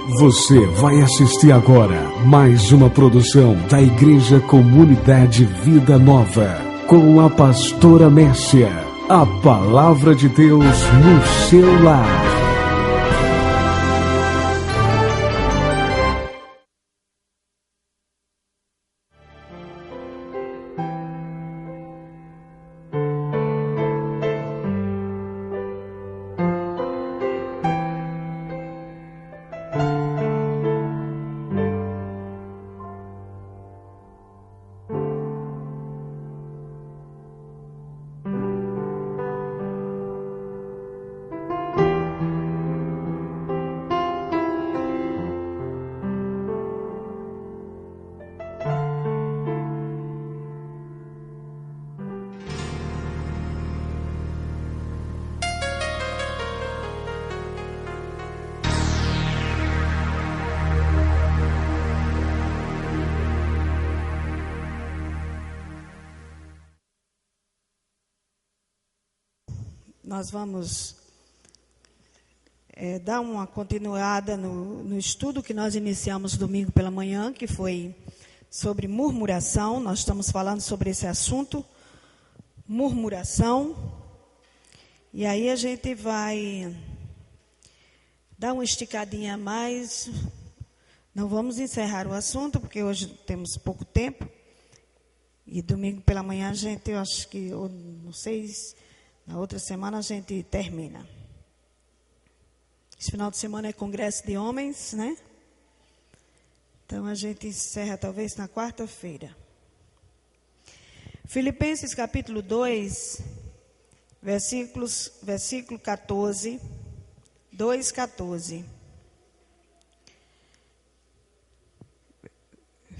Você vai assistir agora mais uma produção da Igreja Comunidade Vida Nova, com a pastora Mércia. A palavra de Deus no seu lar. Nós vamos dar uma continuada no estudo que nós iniciamos domingo pela manhã, que foi sobre murmuração. Nós estamos falando sobre esse assunto, murmuração. E aí a gente vai dar uma esticadinha a mais. Não vamos encerrar o assunto, porque hoje temos pouco tempo. E domingo pela manhã a gente, eu acho que, eu não sei... Na outra semana a gente termina. Esse final de semana é congresso de homens, né? Então a gente encerra talvez na quarta-feira. Filipenses capítulo 2, versículo 14, 2:14.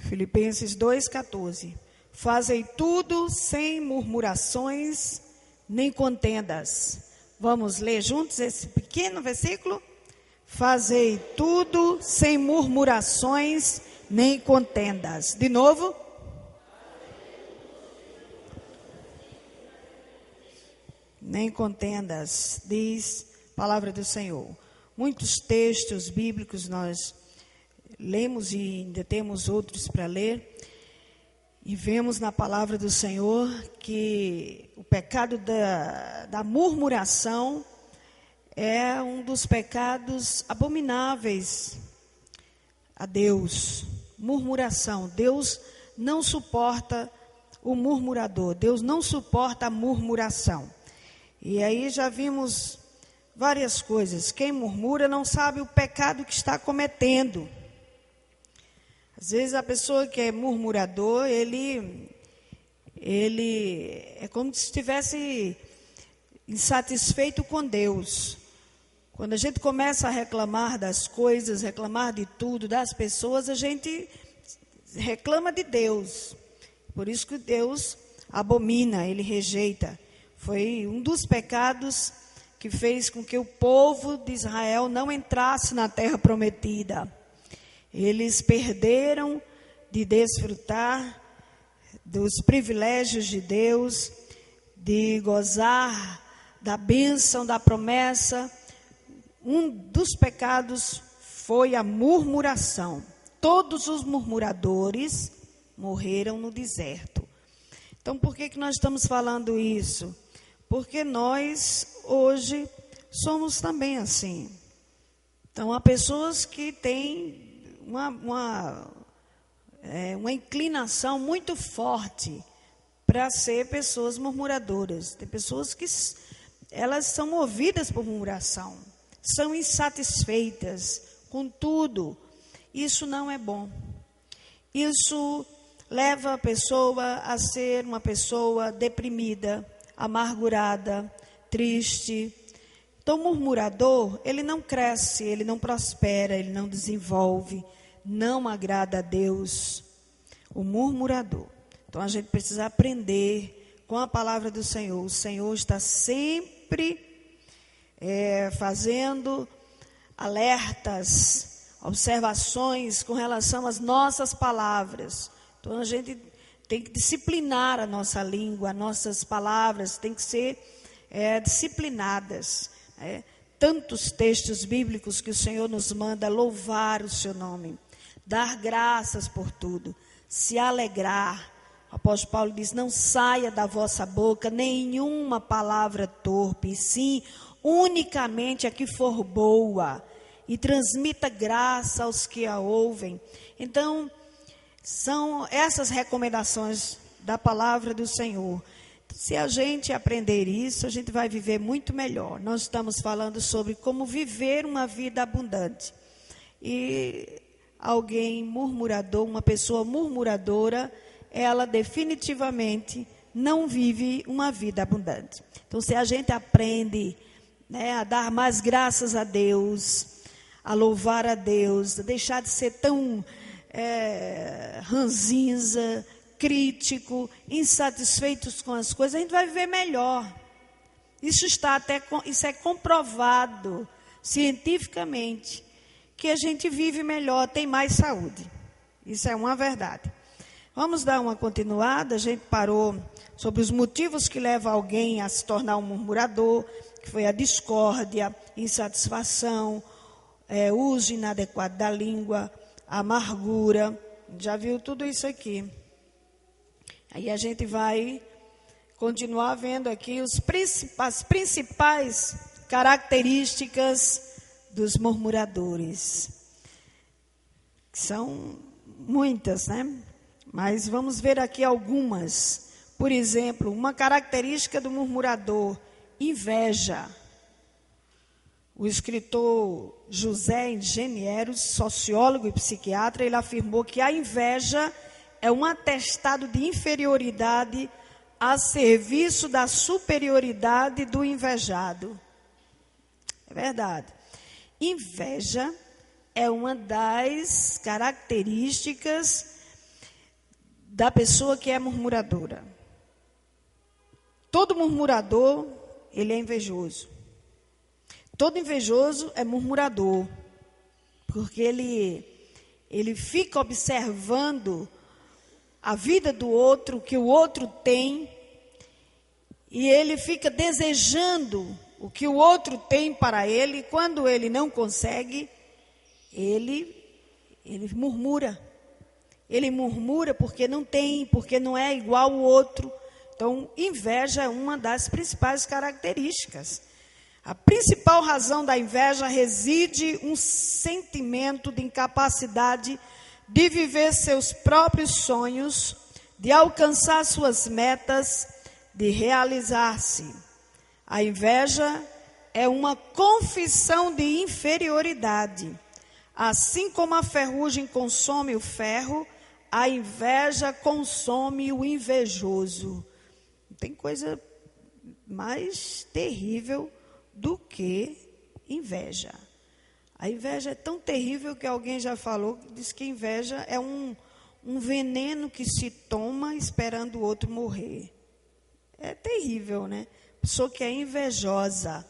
Filipenses 2:14. Fazei tudo sem murmurações nem contendas. Vamos ler juntos esse pequeno versículo? Fazei tudo sem murmurações nem contendas. De novo. Nem contendas, diz a palavra do Senhor. Muitos textos bíblicos nós lemos e ainda temos outros para ler. E vemos na palavra do Senhor que o pecado da murmuração é um dos pecados abomináveis a Deus. Murmuração. Deus não suporta o murmurador. Deus não suporta a murmuração. E aí já vimos várias coisas. Quem murmura não sabe o pecado que está cometendo. Às vezes a pessoa que é murmurador, ele é como se estivesse insatisfeito com Deus. Quando a gente começa a reclamar das coisas, reclamar de tudo, das pessoas, a gente reclama de Deus. Por isso que Deus abomina, Ele rejeita. Foi um dos pecados que fez com que o povo de Israel não entrasse na terra prometida. Eles perderam de desfrutar dos privilégios de Deus, de gozar da bênção, da promessa. Um dos pecados foi a murmuração. Todos os murmuradores morreram no deserto. Então, por que nós estamos falando isso? Porque nós, hoje, somos também assim. Então, há pessoas que têm uma inclinação muito forte para ser pessoas murmuradoras. Tem pessoas que elas são movidas por murmuração, são insatisfeitas com tudo. Isso não é bom. Isso leva a pessoa a ser uma pessoa deprimida, amargurada, triste. Então, o murmurador, ele não cresce, ele não prospera, ele não desenvolve, não agrada a Deus. O murmurador. Então, a gente precisa aprender com a palavra do Senhor. O Senhor está sempre fazendo alertas, observações com relação às nossas palavras. Então, a gente tem que disciplinar a nossa língua, as nossas palavras têm que ser disciplinadas. tantos textos bíblicos que o Senhor nos manda louvar o seu nome, dar graças por tudo, se alegrar. O apóstolo Paulo diz: não saia da vossa boca nenhuma palavra torpe, sim, unicamente a que for boa, e transmita graça aos que a ouvem. Então, são essas recomendações da palavra do Senhor. Se a gente aprender isso, a gente vai viver muito melhor. Nós estamos falando sobre como viver uma vida abundante. E alguém murmurador, uma pessoa murmuradora, ela definitivamente não vive uma vida abundante. Então, se a gente aprende, né, a dar mais graças a Deus, a louvar a Deus, a deixar de ser tão ranzinza, crítico, insatisfeitos com as coisas, a gente vai viver melhor. Isso é comprovado cientificamente, que a gente vive melhor, tem mais saúde. Isso é uma verdade. Vamos dar uma continuada. A gente parou sobre os motivos que levam alguém a se tornar um murmurador, que foi a discórdia, insatisfação, uso inadequado da língua, amargura. Já viu tudo isso aqui. Aí a gente vai continuar vendo aqui as principais características dos murmuradores. São muitas, né? Mas vamos ver aqui algumas. Por exemplo, uma característica do murmurador: inveja. O escritor José Engenheiro, sociólogo e psiquiatra, ele afirmou que a inveja é um atestado de inferioridade a serviço da superioridade do invejado. É verdade. Inveja é uma das características da pessoa que é murmuradora. Todo murmurador, ele é invejoso. Todo invejoso é murmurador, porque ele fica observando a vida do outro, o que o outro tem, e ele fica desejando o que o outro tem para ele, e quando ele não consegue, ele murmura. Ele murmura porque não tem, porque não é igual ao outro. Então, inveja é uma das principais características. A principal razão da inveja reside um sentimento de incapacidade de viver seus próprios sonhos, de alcançar suas metas, de realizar-se. A inveja é uma confissão de inferioridade. Assim como a ferrugem consome o ferro, a inveja consome o invejoso. Não tem coisa mais terrível do que inveja. A inveja é tão terrível que alguém já falou, diz que inveja é um veneno que se toma esperando o outro morrer. É terrível, né? Pessoa que é invejosa.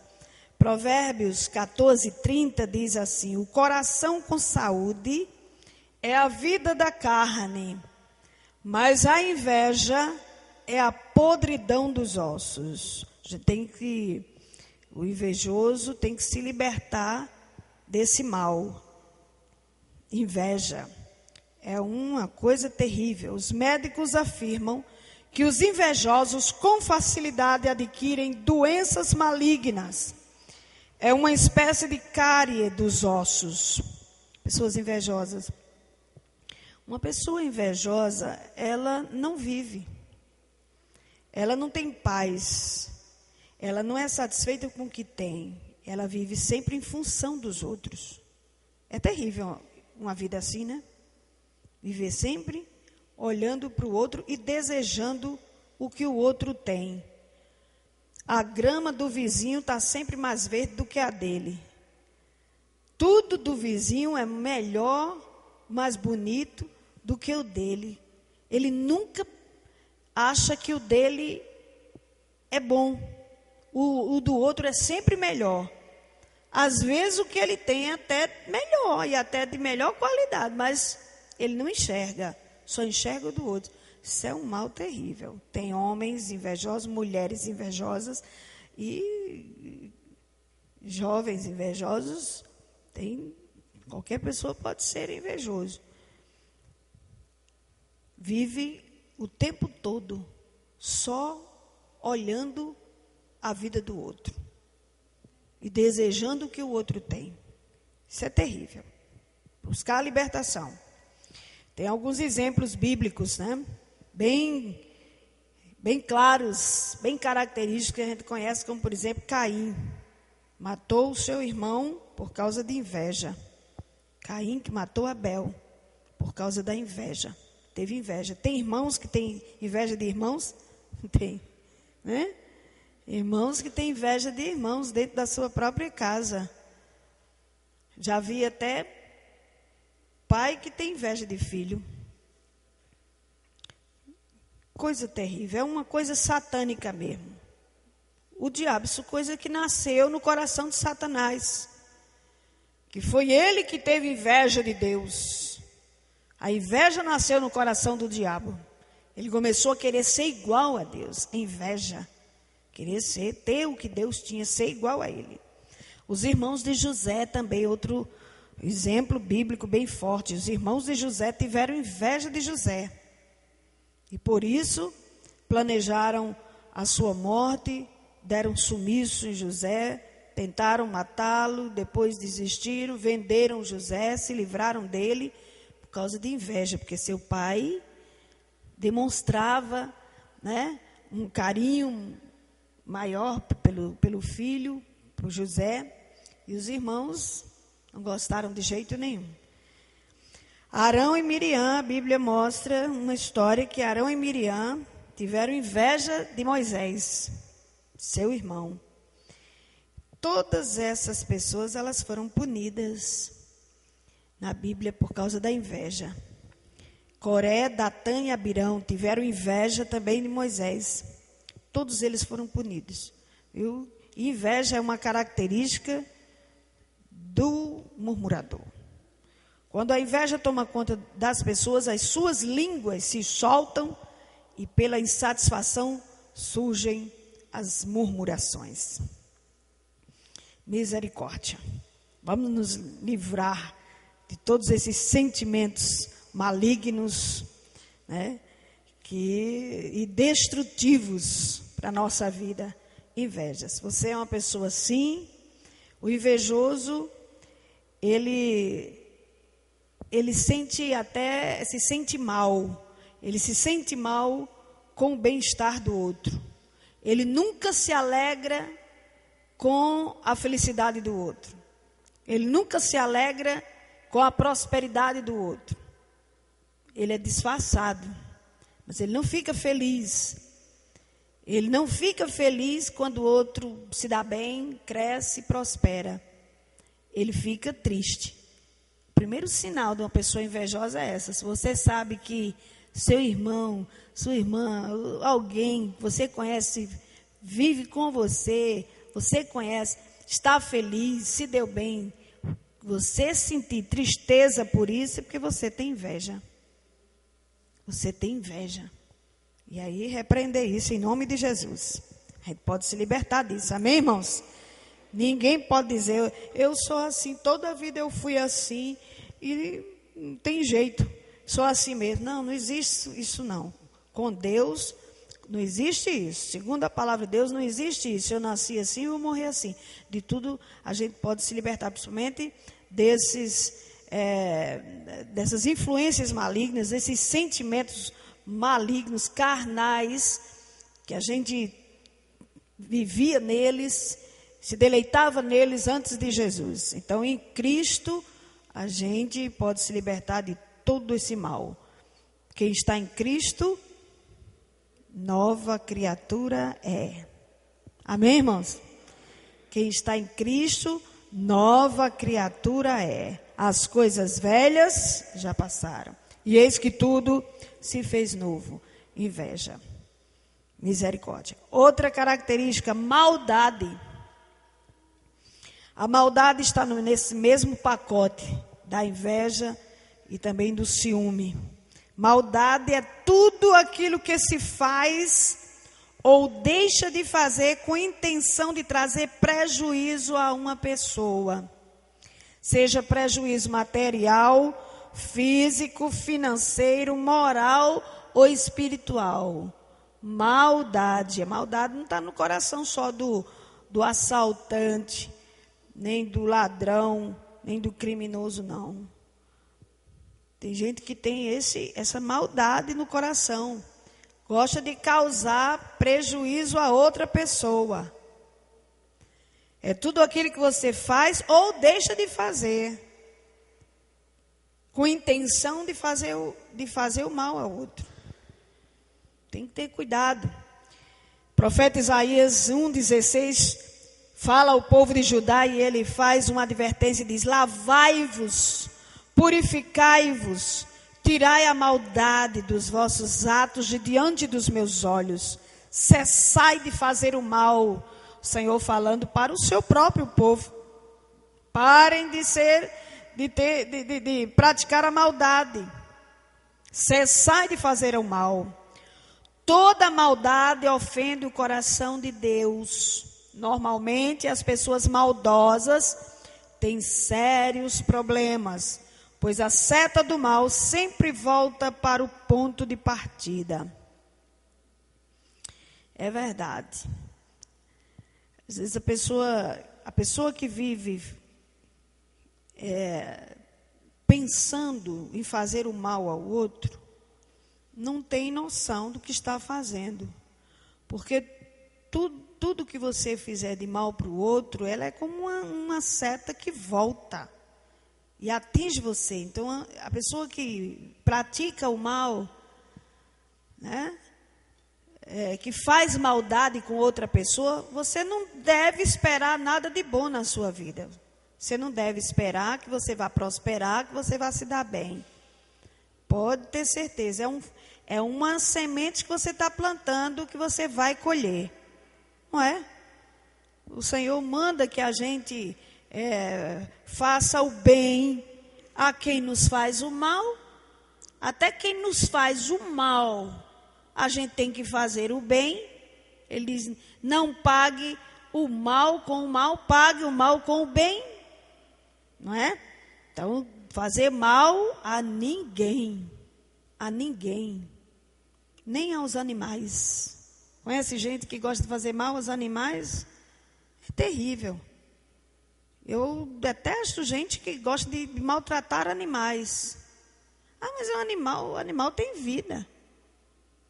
Provérbios 14:30 diz assim: o coração com saúde é a vida da carne, mas a inveja é a podridão dos ossos. O invejoso tem que se libertar desse mal. Inveja é uma coisa terrível. Os médicos afirmam que os invejosos com facilidade adquirem doenças malignas. É uma espécie de cárie dos ossos. Pessoas invejosas. Uma pessoa invejosa, ela não vive. Ela não tem paz. Ela não é satisfeita com o que tem. Ela vive sempre em função dos outros. É terrível uma vida assim, né? Viver sempre olhando para o outro e desejando o que o outro tem. A grama do vizinho está sempre mais verde do que a dele. Tudo do vizinho é melhor, mais bonito do que o dele. Ele nunca acha que o dele é bom. O do outro é sempre melhor. Às vezes o que ele tem é até melhor e até de melhor qualidade, mas ele não enxerga, só enxerga o do outro. Isso é um mal terrível. Tem homens invejosos, mulheres invejosas, e jovens invejosos, qualquer pessoa pode ser invejoso. Vive o tempo todo só olhando a vida do outro e desejando o que o outro tem. Isso é terrível. Buscar a libertação. Tem alguns exemplos bíblicos, né? Bem claros, bem característicos, que a gente conhece, como por exemplo Caim. Matou o seu irmão por causa de inveja. Caim que matou Abel por causa da inveja. Teve inveja. Tem irmãos que têm inveja de irmãos? Tem, né? Irmãos que têm inveja de irmãos dentro da sua própria casa. Já vi até pai que tem inveja de filho. Coisa terrível, é uma coisa satânica mesmo. O diabo, isso é coisa que nasceu no coração de Satanás. Que foi ele que teve inveja de Deus. A inveja nasceu no coração do diabo. Ele começou a querer ser igual a Deus. A inveja. Querer ter o que Deus tinha, ser igual a ele. Os irmãos de José também, outro exemplo bíblico bem forte. Os irmãos de José tiveram inveja de José. E por isso planejaram a sua morte, deram sumiço em José, tentaram matá-lo, depois desistiram, venderam José, se livraram dele por causa de inveja, porque seu pai demonstrava, né, um carinho maior pelo filho, por José, e os irmãos não gostaram de jeito nenhum. Arão e Miriam, a Bíblia mostra uma história que Arão e Miriam tiveram inveja de Moisés, seu irmão. Todas essas pessoas, elas foram punidas na Bíblia por causa da inveja. Coré, Datã e Abirão tiveram inveja também de Moisés. Todos eles foram punidos. Viu? E inveja é uma característica do murmurador. Quando a inveja toma conta das pessoas, as suas línguas se soltam e pela insatisfação surgem as murmurações. Misericórdia. Vamos nos livrar de todos esses sentimentos malignos, né, e destrutivos para a nossa vida. Inveja. Se você é uma pessoa assim, o invejoso, ele se sente mal. Ele se sente mal com o bem-estar do outro. Ele nunca se alegra com a felicidade do outro. Ele nunca se alegra com a prosperidade do outro. Ele é disfarçado, mas ele não fica feliz. Ele não fica feliz quando o outro se dá bem, cresce e prospera. Ele fica triste. O primeiro sinal de uma pessoa invejosa é essa. Se você sabe que seu irmão, sua irmã, alguém que você conhece, vive com você, você conhece, está feliz, se deu bem, você sentir tristeza por isso é porque você tem inveja. Você tem inveja. E aí repreender isso em nome de Jesus. A gente pode se libertar disso, amém, irmãos? Ninguém pode dizer, eu sou assim, toda a vida eu fui assim e não tem jeito, sou assim mesmo. Não, não existe isso não. Com Deus não existe isso. Segundo a palavra de Deus, não existe isso. Eu nasci assim, eu vou morrer assim. De tudo a gente pode se libertar, principalmente dessas influências malignas, desses sentimentos malignos, carnais, que a gente vivia neles, se deleitava neles antes de Jesus. Então, em Cristo, a gente pode se libertar de todo esse mal. Quem está em Cristo, nova criatura é. Amém, irmãos? Quem está em Cristo, nova criatura é. As coisas velhas já passaram. E eis que tudo se fez novo. Inveja. Misericórdia. Outra característica, maldade. A maldade está nesse mesmo pacote da inveja e também do ciúme. Maldade é tudo aquilo que se faz ou deixa de fazer com intenção de trazer prejuízo a uma pessoa. Seja prejuízo material, físico, financeiro, moral ou espiritual. Maldade. A maldade não está no coração só do assaltante, nem do ladrão, nem do criminoso, não. Tem gente que tem essa maldade no coração. Gosta de causar prejuízo a outra pessoa. É tudo aquilo que você faz ou deixa de fazer, com intenção de fazer o mal ao outro. Tem que ter cuidado. O profeta Isaías 1,16 fala ao povo de Judá e ele faz uma advertência e diz: lavai-vos, purificai-vos, tirai a maldade dos vossos atos de diante dos meus olhos, cessai de fazer o mal. O Senhor falando para o seu próprio povo. Parem de praticar a maldade. Cessai de fazer o mal. Toda maldade ofende o coração de Deus. Normalmente as pessoas maldosas têm sérios problemas, pois a seta do mal sempre volta para o ponto de partida. É verdade. Às vezes a pessoa que vive pensando em fazer o mal ao outro, não tem noção do que está fazendo. Porque tudo que você fizer de mal para o outro, ela é como uma seta que volta e atinge você. Então, a pessoa que pratica o mal, né, que faz maldade com outra pessoa, você não deve esperar nada de bom na sua vida. Você não deve esperar que você vá prosperar, que você vá se dar bem. Pode ter certeza, é uma semente que você está plantando que você vai colher. Não é? O Senhor manda que a gente faça o bem a quem nos faz o mal. Até quem nos faz o mal, a gente tem que fazer o bem. Ele diz: não pague o mal com o mal, pague o mal com o bem. Não é? Então, fazer mal a ninguém, nem aos animais. Conhece gente que gosta de fazer mal aos animais? É terrível. Eu detesto gente que gosta de maltratar animais. Ah, mas é o animal tem vida.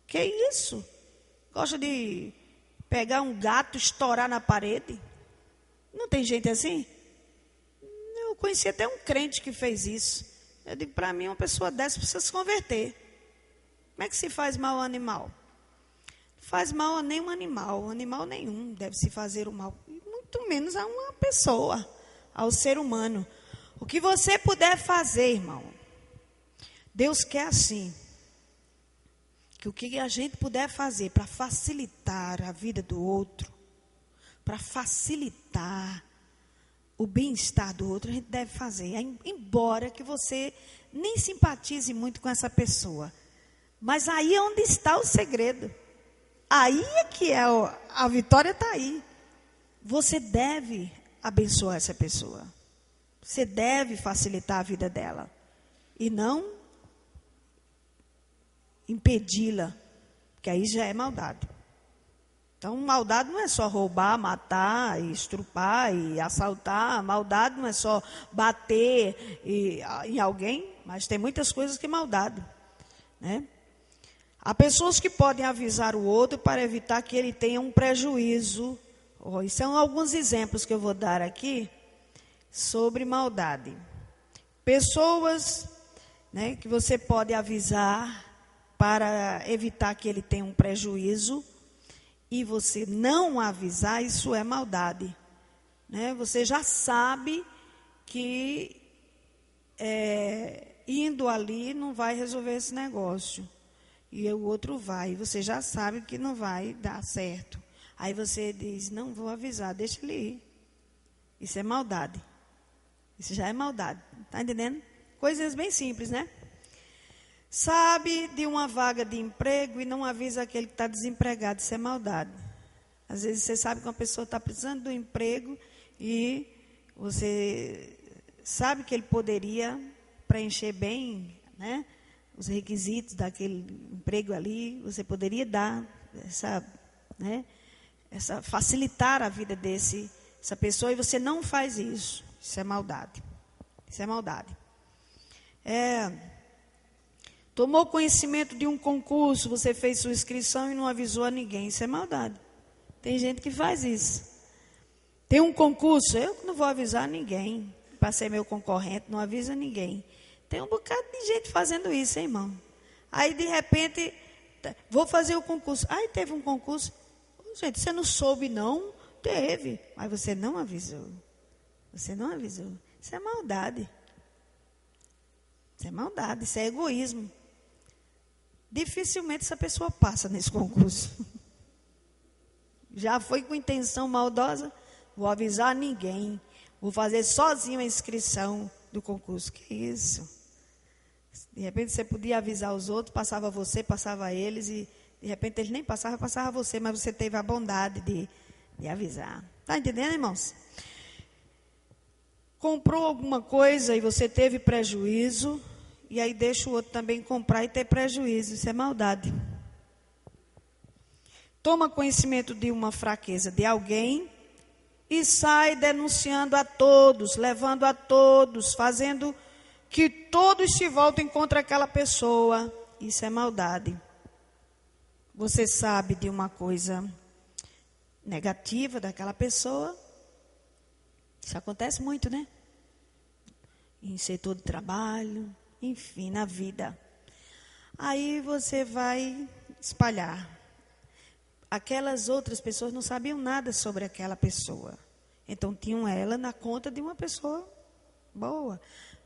Que isso? Gosta de pegar um gato, estourar na parede? Não tem gente assim? Eu conheci até um crente que fez isso. Eu digo, para mim, uma pessoa dessa precisa se converter. Como é que se faz mal ao animal? Não faz mal a nenhum animal. Animal nenhum deve se fazer o mal. Muito menos a uma pessoa, ao ser humano. O que você puder fazer, irmão, Deus quer assim. Que o que a gente puder fazer para facilitar a vida do outro, para facilitar o bem-estar do outro, a gente deve fazer. Embora que você nem simpatize muito com essa pessoa. Mas aí é onde está o segredo. Aí é que a vitória está aí. Você deve abençoar essa pessoa. Você deve facilitar a vida dela. E não impedi-la, porque aí já é maldade. Então, maldade não é só roubar, matar, estrupar e assaltar. Maldade não é só bater em alguém, mas tem muitas coisas que é maldade, né? Há pessoas que podem avisar o outro para evitar que ele tenha um prejuízo. E são alguns exemplos que eu vou dar aqui sobre maldade. Pessoas, né, que você pode avisar para evitar que ele tenha um prejuízo, e você não avisar, isso é maldade, né? Você já sabe que indo ali não vai resolver esse negócio, e o outro vai, e você já sabe que não vai dar certo. Aí você diz, não vou avisar, deixa ele ir. Isso é maldade. Isso já é maldade, está entendendo? Coisas bem simples, né? Sabe de uma vaga de emprego e não avisa aquele que está desempregado. Isso é maldade. Às vezes você sabe que uma pessoa está precisando de um emprego e você sabe que ele poderia preencher bem, né, os requisitos daquele emprego ali. Você poderia dar facilitar a vida dessa pessoa, e você não faz isso. Isso é maldade. Isso é maldade. Tomou conhecimento de um concurso, você fez sua inscrição e não avisou a ninguém. Isso é maldade. Tem gente que faz isso. Tem um concurso, eu não vou avisar ninguém. Para ser meu concorrente, não avisa ninguém. Tem um bocado de gente fazendo isso, hein, irmão? Aí, de repente, vou fazer o concurso. Aí teve um concurso. Gente, você não soube, não? Teve. Mas você não avisou. Você não avisou. Isso é maldade. Isso é maldade, isso é egoísmo. Dificilmente essa pessoa passa nesse concurso. Já foi com intenção maldosa, vou avisar ninguém. Vou fazer sozinho a inscrição do concurso. Que isso? De repente você podia avisar os outros, passava você, passava eles, e de repente eles nem passavam, passava você, mas você teve a bondade de avisar. Está entendendo, irmãos? Comprou alguma coisa e você teve prejuízo, e aí deixa o outro também comprar e ter prejuízo. Isso é maldade. Toma conhecimento de uma fraqueza de alguém e sai denunciando a todos, levando a todos, fazendo que todos se voltem contra aquela pessoa. Isso é maldade. Você sabe de uma coisa negativa daquela pessoa. Isso acontece muito, né? Em setor de trabalho, enfim, na vida. Aí você vai espalhar. Aquelas outras pessoas não sabiam nada sobre aquela pessoa. Então, tinham ela na conta de uma pessoa boa.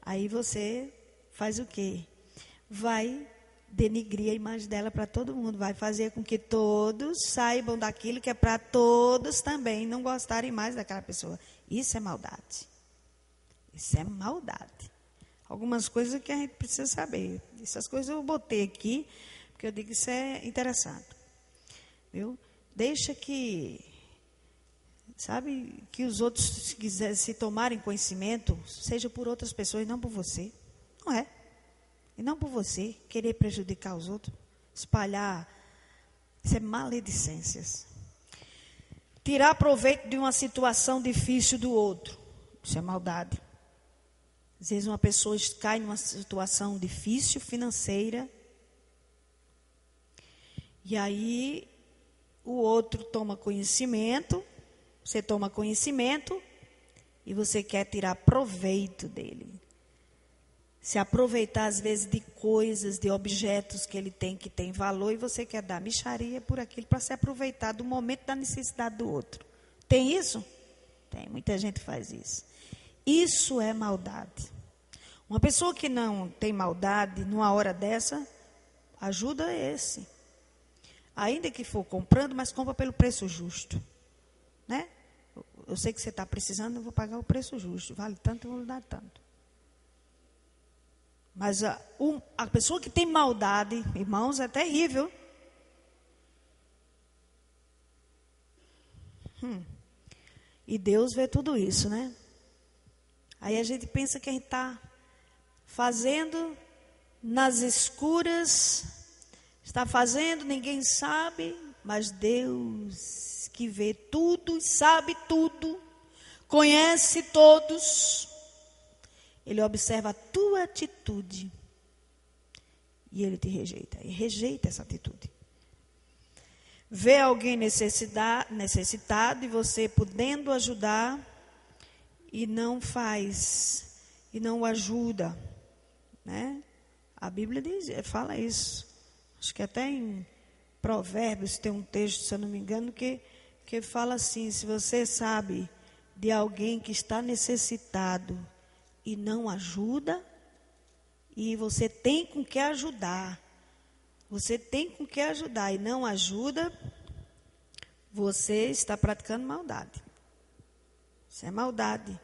Aí você faz o quê? Vai denigrir a imagem dela para todo mundo. Vai fazer com que todos saibam daquilo que é para todos também não gostarem mais daquela pessoa. Isso é maldade. Isso é maldade. Algumas coisas que a gente precisa saber. Essas coisas eu botei aqui, porque eu digo que isso é interessante. Viu? Deixa que, sabe, que os outros, se quiserem se tomarem conhecimento, seja por outras pessoas e não por você. Não é? E não por você querer prejudicar os outros, espalhar. Isso é maledicências. Tirar proveito de uma situação difícil do outro. Isso é maldade. Às vezes uma pessoa cai numa situação difícil, financeira, e aí o outro toma conhecimento, você toma conhecimento e você quer tirar proveito dele. Se aproveitar, às vezes, de coisas, de objetos que ele tem, que tem valor, e você quer dar mixaria por aquilo para se aproveitar do momento da necessidade do outro. Tem isso? Tem, muita gente faz isso. Isso é maldade. Uma pessoa que não tem maldade, numa hora dessa, ajuda esse. Ainda que for comprando, mas compra pelo preço justo. Né? Eu sei que você está precisando, eu vou pagar o preço justo. Vale tanto, eu vou lhe dar tanto. Mas a pessoa que tem maldade, irmãos, é terrível. E Deus vê tudo isso, né? Aí a gente pensa que a gente está fazendo nas escuras, está fazendo, ninguém sabe, mas Deus que vê tudo, sabe tudo, conhece todos, Ele observa a tua atitude e Ele te rejeita. E rejeita essa atitude. Vê alguém necessitado e você podendo ajudar e não faz, e não o ajuda. Né? A Bíblia fala isso. Acho que até em Provérbios tem um texto, se eu não me engano, que fala assim: se você sabe de alguém que está necessitado e não ajuda, e você tem com que ajudar, e não ajuda, você está praticando maldade. Isso é maldade.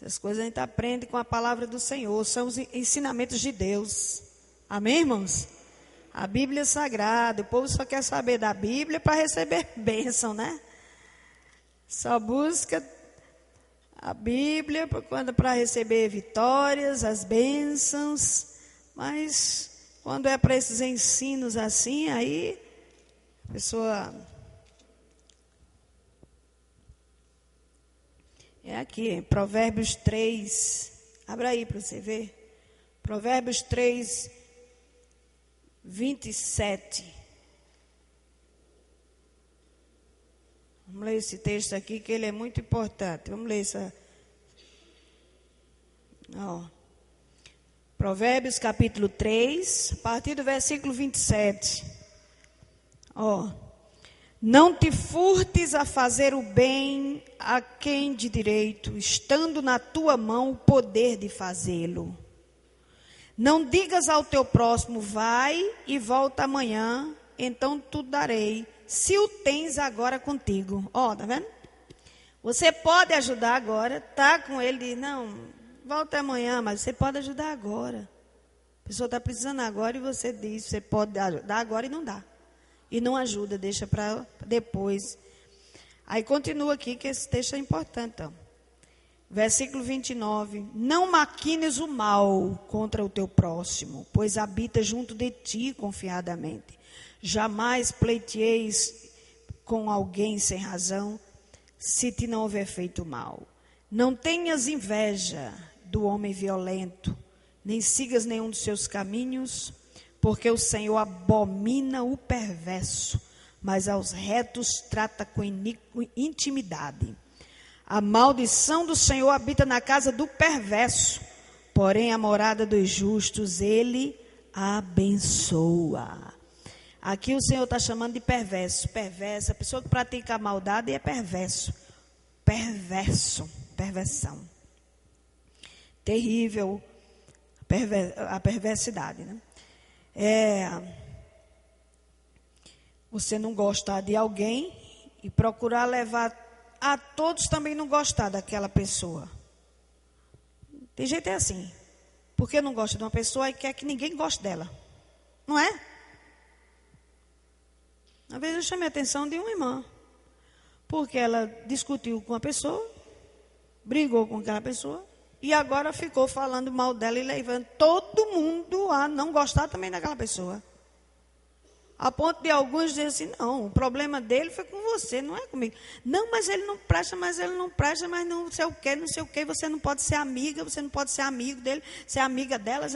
Essas coisas a gente aprende com a palavra do Senhor, são os ensinamentos de Deus. Amém, irmãos? A Bíblia é sagrada, o povo só quer saber da Bíblia para receber bênção, né? Só busca a Bíblia para receber vitórias, as bênçãos, mas quando é para esses ensinos assim, aí a pessoa... É aqui, Provérbios 3, abra aí para você ver. Provérbios 3, 27. Vamos ler esse texto aqui, que ele é muito importante. Vamos ler essa. Provérbios capítulo 3, a partir do versículo 27. Não te furtes a fazer o bem a quem de direito, estando na tua mão o poder de fazê-lo. Não digas ao teu próximo, vai e volta amanhã, então tu darei, se o tens agora contigo. Tá vendo? Você pode ajudar agora, tá com ele, diz, não, volta amanhã, mas você pode ajudar agora. A pessoa está precisando agora e você diz, você pode ajudar agora e não dá. E não ajuda, deixa para depois. Aí continua aqui, que esse texto é importante. Então. Versículo 29. Não maquines o mal contra o teu próximo, pois habita junto de ti confiadamente. Jamais pleiteeis com alguém sem razão, se te não houver feito mal. Não tenhas inveja do homem violento, nem sigas nenhum dos seus caminhos, porque o Senhor abomina o perverso, mas aos retos trata com intimidade. A maldição do Senhor habita na casa do perverso, porém a morada dos justos ele abençoa. Aqui o Senhor está chamando de perverso. Perverso, a pessoa que pratica a maldade é perverso. Perversão. Terrível a perversidade, né? Você não gostar de alguém e procurar levar a todos também não gostar daquela pessoa. Tem gente assim, porque não gosta de uma pessoa e quer que ninguém goste dela, não é? Uma vez eu chamei a atenção de uma irmã, porque ela discutiu com uma pessoa, brigou com aquela pessoa, e agora ficou falando mal dela e levando todo mundo a não gostar também daquela pessoa. A ponto de alguns dizerem assim, não, o problema dele foi com você, não é comigo. Não, mas ele não presta, mas não sei o que, você não pode ser amiga, você não pode ser amigo dele, ser amiga dela.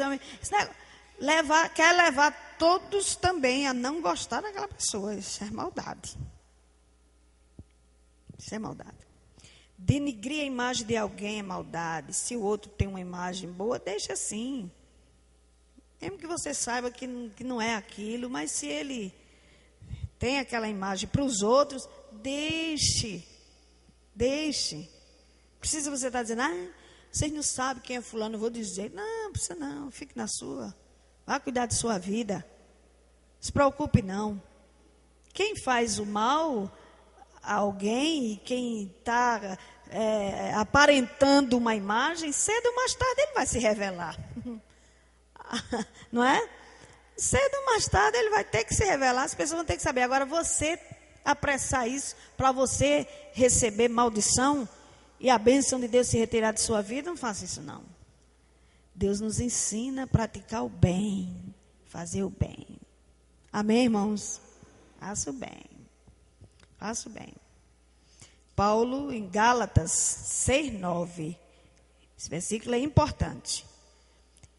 Quer levar todos também a não gostar daquela pessoa. Isso é maldade. Isso é maldade. Denigrir a imagem de alguém é maldade. Se o outro tem uma imagem boa, deixa assim. Mesmo que você saiba que não é aquilo, mas se ele tem aquela imagem para os outros, deixe. Precisa você estar dizendo, vocês não sabem quem é fulano, eu vou dizer. Não, precisa não, fique na sua. Vá cuidar de sua vida. Não se preocupe não. Quem faz o mal a alguém, quem está aparentando uma imagem, cedo ou mais tarde ele vai se revelar. Não é? Cedo ou mais tarde ele vai ter que se revelar, as pessoas vão ter que saber. Agora você apressar isso para você receber maldição e a bênção de Deus se retirar de sua vida, não faça isso não. Deus nos ensina a praticar o bem, fazer o bem. Amém, irmãos? Faça o bem. Faça o bem. Paulo, em Gálatas 6:9, esse versículo é importante.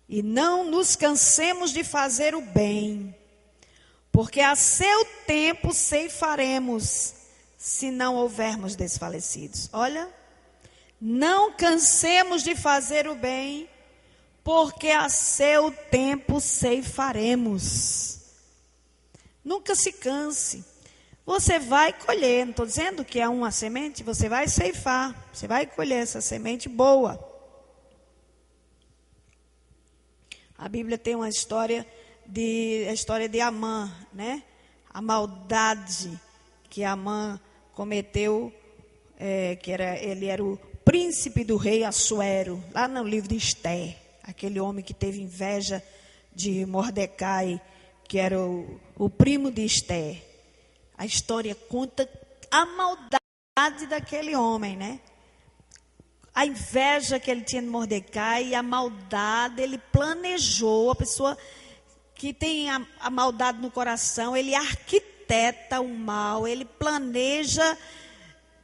E não nos cansemos de fazer o bem, porque a seu tempo ceifaremos, se não houvermos desfalecidos. Olha, não cansemos de fazer o bem, porque a seu tempo ceifaremos. Nunca se canse. Você vai colher, não estou dizendo que é uma semente, você vai ceifar, você vai colher essa semente boa. A Bíblia tem uma história de Amã, né? A maldade que Amã cometeu, ele era o príncipe do rei Assuero, lá no livro de Esther, aquele homem que teve inveja de Mordecai, que era o primo de Esther. A história conta a maldade daquele homem, né? A inveja que ele tinha de Mordecai e a maldade, ele planejou. A pessoa que tem a maldade no coração, ele arquiteta o mal, ele planeja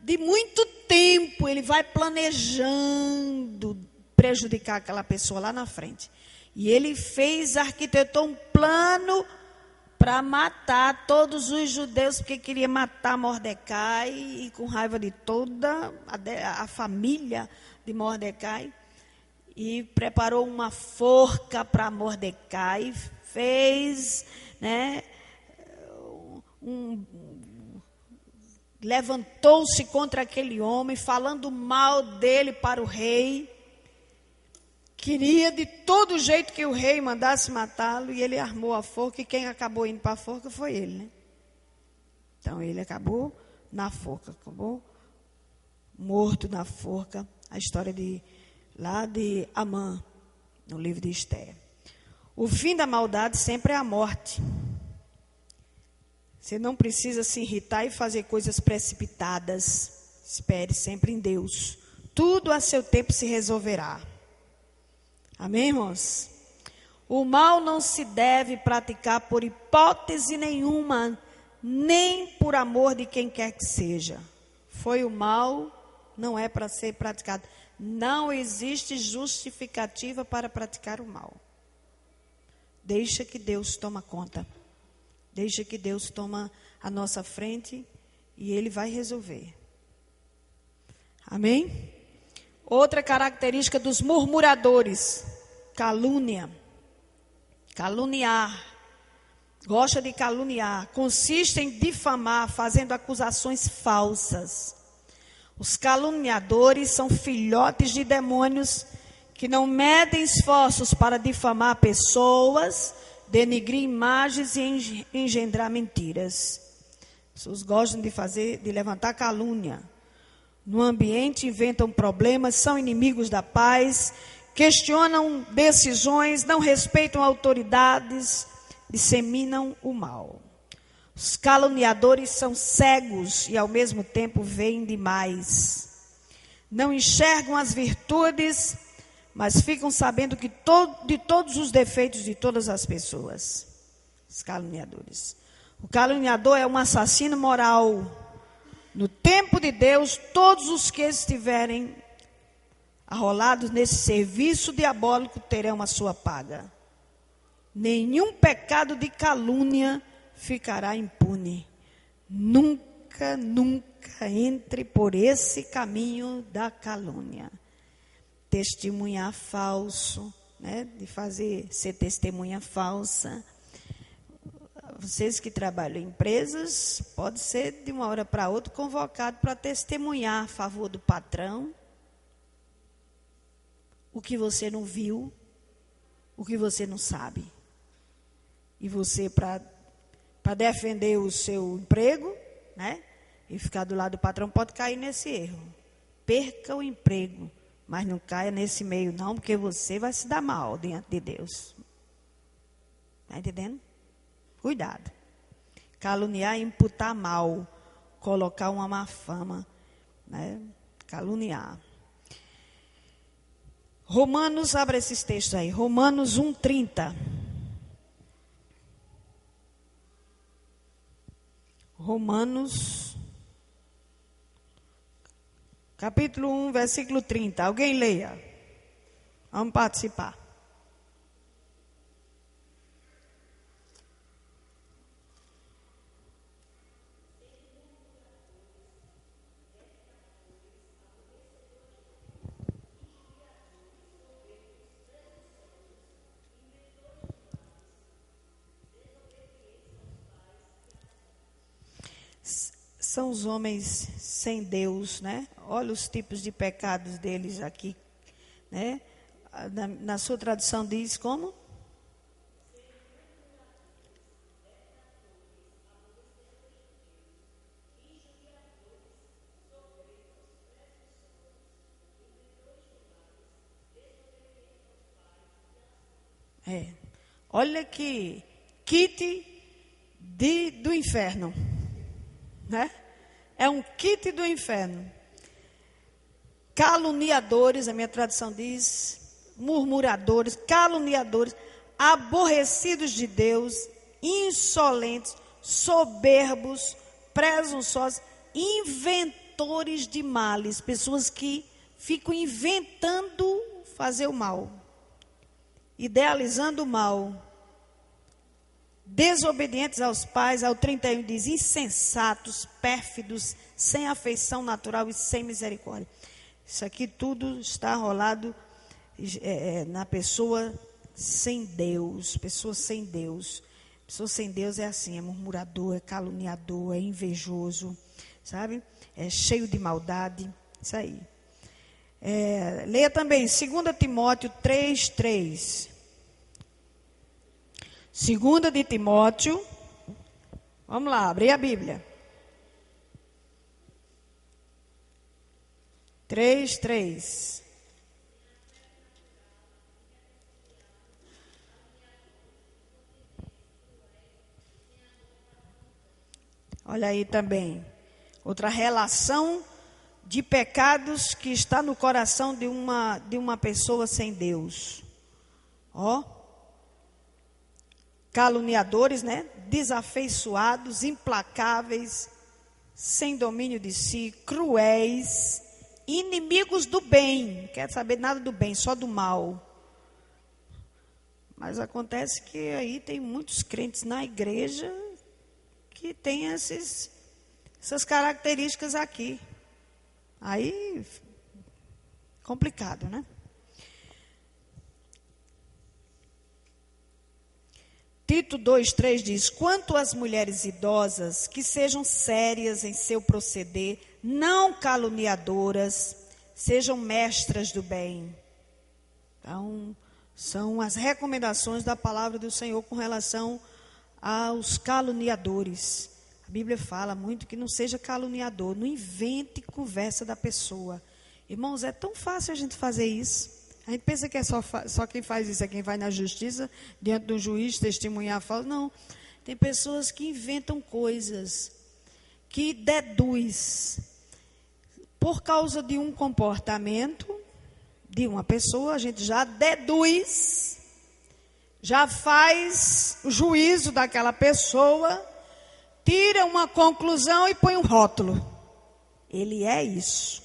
de muito tempo, ele vai planejando prejudicar aquela pessoa lá na frente. E ele arquitetou um plano para matar todos os judeus, porque queria matar Mordecai, e com raiva de toda a família de Mordecai. E preparou uma forca para Mordecai, fez, né, levantou-se contra aquele homem, falando mal dele para o rei. Queria de todo jeito que o rei mandasse matá-lo, e ele armou a forca, e quem acabou indo para a forca foi ele, né? Então ele acabou na forca, acabou morto na forca. A história lá de Amã, no livro de Esther. O fim da maldade sempre é a morte. Você não precisa se irritar e fazer coisas precipitadas. Espere sempre em Deus. Tudo a seu tempo se resolverá. Amém, irmãos? O mal não se deve praticar por hipótese nenhuma, nem por amor de quem quer que seja. Foi o mal, não é para ser praticado. Não existe justificativa para praticar o mal. Deixa que Deus toma conta. Deixa que Deus toma a nossa frente e Ele vai resolver. Amém? Outra característica dos murmuradores: calúnia. Caluniar. Gosta de caluniar. Consiste em difamar, fazendo acusações falsas. Os caluniadores são filhotes de demônios que não medem esforços para difamar pessoas, denigrir imagens e engendrar mentiras. As pessoas gostam de levantar calúnia. No ambiente inventam problemas, são inimigos da paz, questionam decisões, não respeitam autoridades, disseminam o mal. Os caluniadores são cegos e ao mesmo tempo veem demais. Não enxergam as virtudes, mas ficam sabendo de todos os defeitos de todas as pessoas. Os caluniadores. O caluniador é um assassino moral. No tempo de Deus, todos os que estiverem arrolados nesse serviço diabólico terão a sua paga. Nenhum pecado de calúnia ficará impune. Nunca, nunca entre por esse caminho da calúnia. Testemunhar falso, né? De ser testemunha falsa. Vocês que trabalham em empresas, pode ser de uma hora para outra convocado para testemunhar a favor do patrão. O que você não viu, o que você não sabe. E você, para defender o seu emprego, né? E ficar do lado do patrão, pode cair nesse erro. Perca o emprego, mas não caia nesse meio não, porque você vai se dar mal diante de Deus. Está entendendo? Cuidado. Caluniar é imputar mal, colocar uma má fama, né? Caluniar. Romanos, abre esses textos aí. Romanos 1:30. Romanos, capítulo 1, versículo 30. Alguém leia. Vamos participar. São os homens sem Deus, né? Olha os tipos de pecados deles aqui, né? Na sua tradução diz como? Olha que kit do inferno, né? É um kit do inferno. Caluniadores, a minha tradução diz, murmuradores, caluniadores, aborrecidos de Deus, insolentes, soberbos, presunçosos, inventores de males, pessoas que ficam inventando fazer o mal, idealizando o mal, desobedientes aos pais. Ao 31 diz, insensatos, pérfidos, sem afeição natural e sem misericórdia. Isso aqui tudo está rolado na pessoa sem Deus. Pessoa sem Deus. Pessoa sem Deus é assim, é murmurador, é caluniador, é invejoso, sabe? É cheio de maldade. Isso aí. Leia também 2 Timóteo 3:3. 2 de Timóteo. Vamos lá, abrir a Bíblia. 3:3. Olha aí também. Outra relação de pecados que está no coração de uma pessoa sem Deus. Caluniadores, né? Desafeiçoados, implacáveis, sem domínio de si, cruéis, inimigos do bem, não quer saber nada do bem, só do mal. Mas acontece que aí tem muitos crentes na igreja que tem essas características aqui. Aí, complicado, né? Tito 2:3 diz, quanto às mulheres idosas, que sejam sérias em seu proceder, não caluniadoras, sejam mestras do bem. Então, são as recomendações da palavra do Senhor com relação aos caluniadores. A Bíblia fala muito que não seja caluniador, não invente conversa da pessoa. Irmãos, é tão fácil a gente fazer isso. A gente pensa que é só quem faz isso, é quem vai na justiça, diante do juiz, testemunhar falso. Não, tem pessoas que inventam coisas, que deduz. Por causa de um comportamento de uma pessoa, a gente já deduz, já faz o juízo daquela pessoa, tira uma conclusão e põe um rótulo. Ele é isso,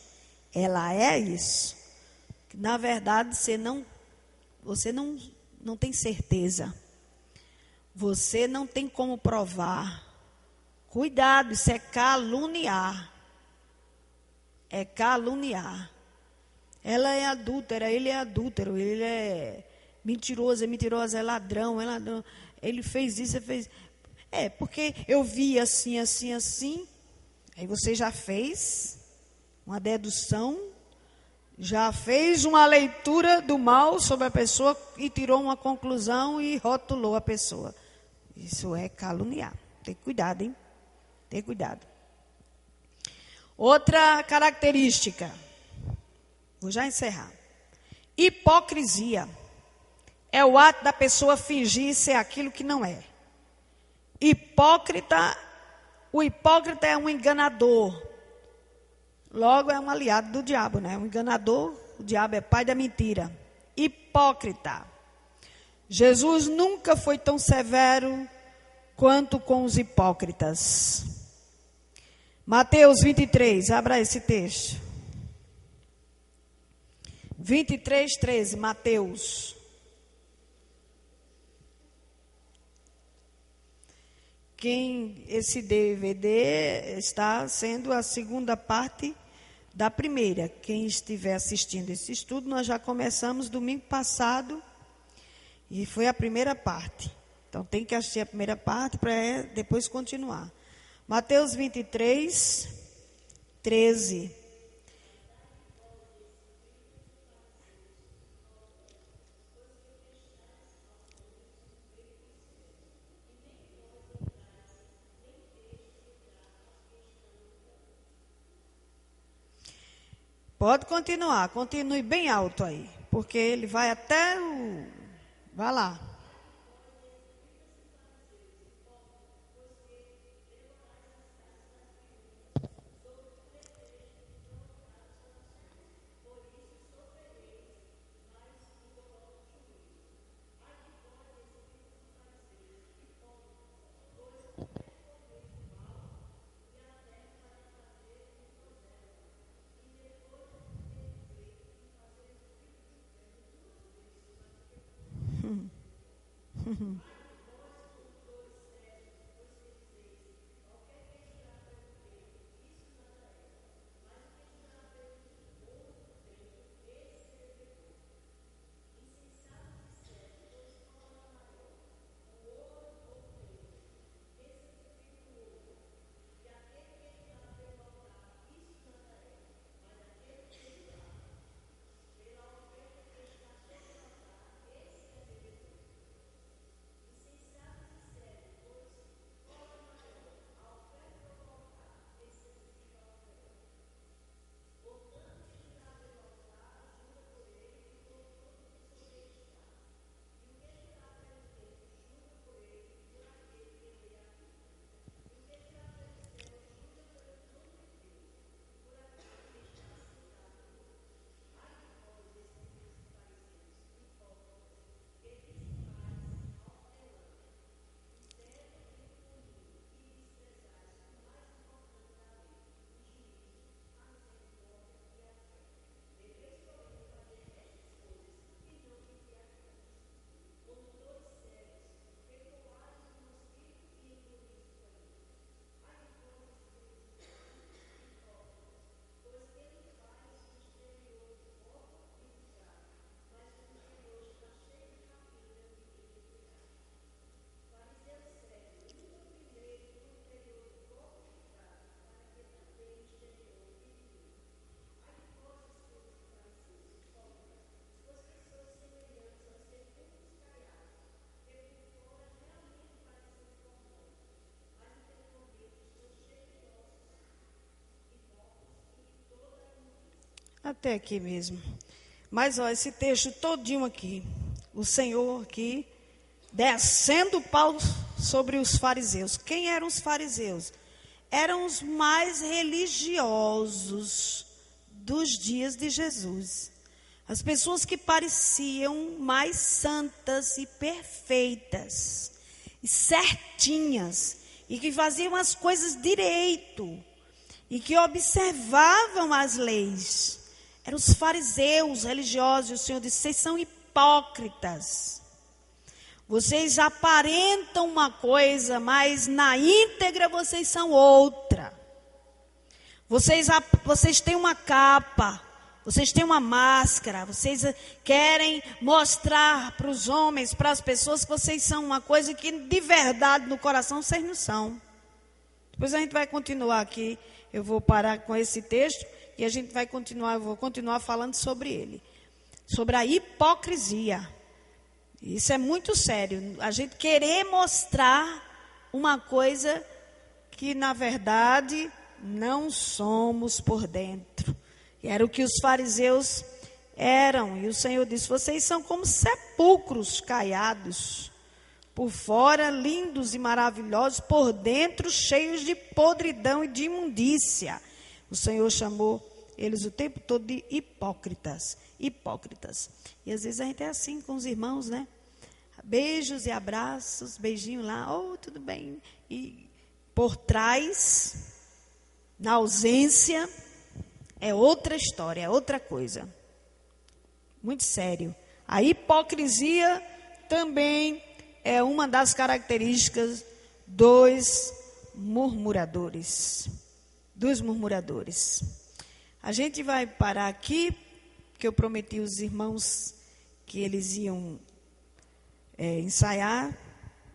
ela é isso. Na verdade, você não tem certeza. Você não tem como provar. Cuidado, isso é caluniar. É caluniar. Ela é adúltera, ele é adúltero, ele é mentiroso, é mentirosa, é ladrão, é ladrão. Ele fez isso, ele fez... porque eu vi assim, assim, assim. Aí você já fez uma dedução, já fez uma leitura do mal sobre a pessoa e tirou uma conclusão e rotulou a pessoa. Isso é caluniar. Tem cuidado, hein? Tem cuidado. Outra característica. Vou já encerrar. Hipocrisia. É o ato da pessoa fingir ser aquilo que não é. O hipócrita é um enganador. Logo é um aliado do diabo, né? Um enganador, o diabo é pai da mentira. Hipócrita. Jesus nunca foi tão severo quanto com os hipócritas. Mateus 23, abra esse texto. 23:13, Mateus. Esse DVD está sendo a segunda parte da primeira. Quem estiver assistindo esse estudo, nós já começamos domingo passado e foi a primeira parte. Então tem que assistir a primeira parte para depois continuar. Mateus 23:13. Pode continuar, continue bem alto aí, porque ele vai até o... Vai lá. Até aqui mesmo. Mas, ó, esse texto todinho aqui, o Senhor aqui, descendo o pau sobre os fariseus. Quem eram os fariseus? Eram os mais religiosos dos dias de Jesus. As pessoas que pareciam mais santas e perfeitas, e certinhas, e que faziam as coisas direito, e que observavam as leis. Eram os fariseus religiosos, e o Senhor disse: vocês são hipócritas. Vocês aparentam uma coisa, mas na íntegra vocês são outra. Vocês têm uma capa, vocês têm uma máscara, vocês querem mostrar para os homens, para as pessoas, que vocês são uma coisa que de verdade no coração vocês não são. Depois a gente vai continuar aqui, eu vou parar com esse texto e a gente vai continuar, eu vou continuar falando sobre ele. Sobre a hipocrisia. Isso é muito sério, a gente querer mostrar uma coisa que na verdade não somos por dentro. E era o que os fariseus eram. E o Senhor disse: vocês são como sepulcros caiados, por fora lindos e maravilhosos, por dentro cheios de podridão e de imundícia. O Senhor chamou eles o tempo todo de hipócritas. Hipócritas. E às vezes a gente é assim com os irmãos, né? Beijos e abraços, beijinho lá, oh, tudo bem. E por trás, na ausência, é outra história, é outra coisa. Muito sério. A hipocrisia também é uma das características dos murmuradores. Dos murmuradores. A gente vai parar aqui, porque eu prometi aos irmãos que eles iam ensaiar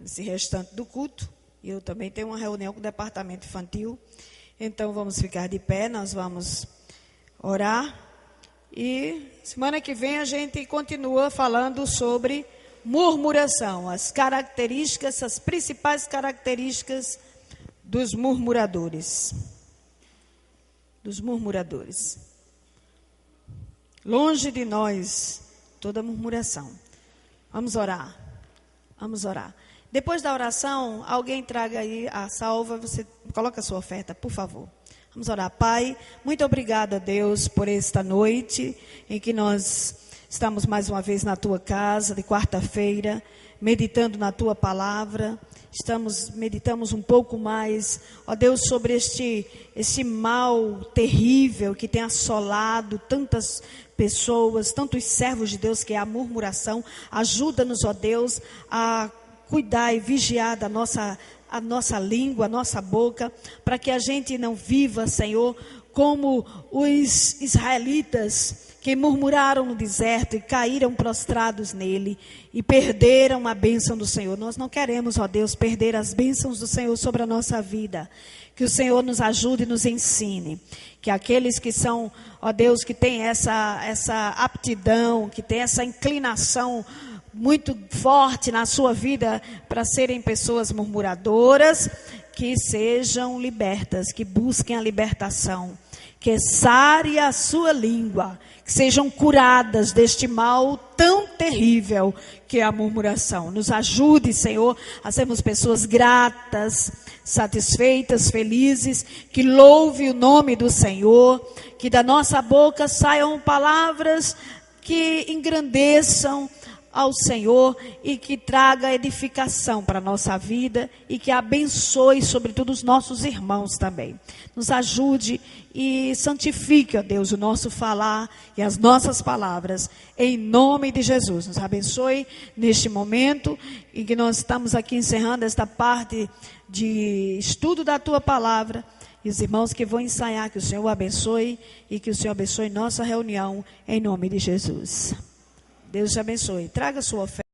esse restante do culto. E eu também tenho uma reunião com o departamento infantil. Então vamos ficar de pé, nós vamos orar. E semana que vem a gente continua falando sobre murmuração, as características, as principais características dos murmuradores. Dos murmuradores. Longe de nós toda murmuração. Vamos orar. Vamos orar. Depois da oração, alguém traga aí a salva, você coloca a sua oferta, por favor. Vamos orar. Pai, muito obrigado a Deus por esta noite em que nós estamos mais uma vez na tua casa, de quarta-feira, meditando na tua palavra. Meditamos um pouco mais, ó Deus, sobre esse mal terrível que tem assolado tantas pessoas, tantos servos de Deus, que é a murmuração. Ajuda-nos, ó Deus, a cuidar e vigiar a nossa língua, a nossa boca, para que a gente não viva, Senhor, como os israelitas que murmuraram no deserto e caíram prostrados nele e perderam a bênção do Senhor. Nós não queremos, ó Deus, perder as bênçãos do Senhor sobre a nossa vida. Que o Senhor nos ajude e nos ensine. Que aqueles que são, ó Deus, que têm essa aptidão, que têm essa inclinação muito forte na sua vida para serem pessoas murmuradoras, que sejam libertas, que busquem a libertação, que sare a sua língua, que sejam curadas deste mal tão terrível que é a murmuração. Nos ajude, Senhor, a sermos pessoas gratas, satisfeitas, felizes, que louve o nome do Senhor, que da nossa boca saiam palavras que engrandeçam ao Senhor e que traga edificação para a nossa vida e que abençoe, sobretudo, os nossos irmãos também. Nos ajude e santifique, ó Deus, o nosso falar e as nossas palavras, em nome de Jesus. Nos abençoe neste momento em que nós estamos aqui encerrando esta parte de estudo da Tua Palavra. E os irmãos que vão ensaiar, que o Senhor abençoe e que o Senhor abençoe nossa reunião, em nome de Jesus. Deus te abençoe. Traga sua oferta.